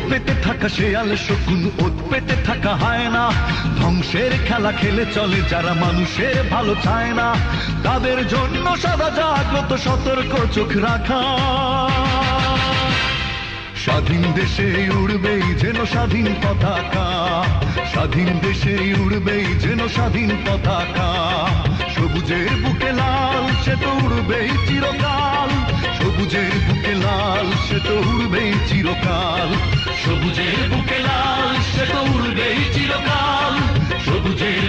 পেতে থাকা শেয়াল শকুন, ওত পেতে থাকা হায়না, ধ্বংসের খেলা খেলে চলে যারা মানুষের ভালো চায় না, তাদের জন্য সদা জাগ্রত সতর্ক চোখ রাখা। স্বাধীন দেশে উড়বেই যেন স্বাধীন পতাকা, স্বাধীন দেশে উড়বেই যেন স্বাধীন পতাকা। সবুজের বুকে লাল সে তো উড়বেই চিরকাল, সবুজের বুকে লাল সে তো উড়বেই চিরকাল, সবুজের বুকে লাল সে তো উড়বেই চিরকাল, সবুজের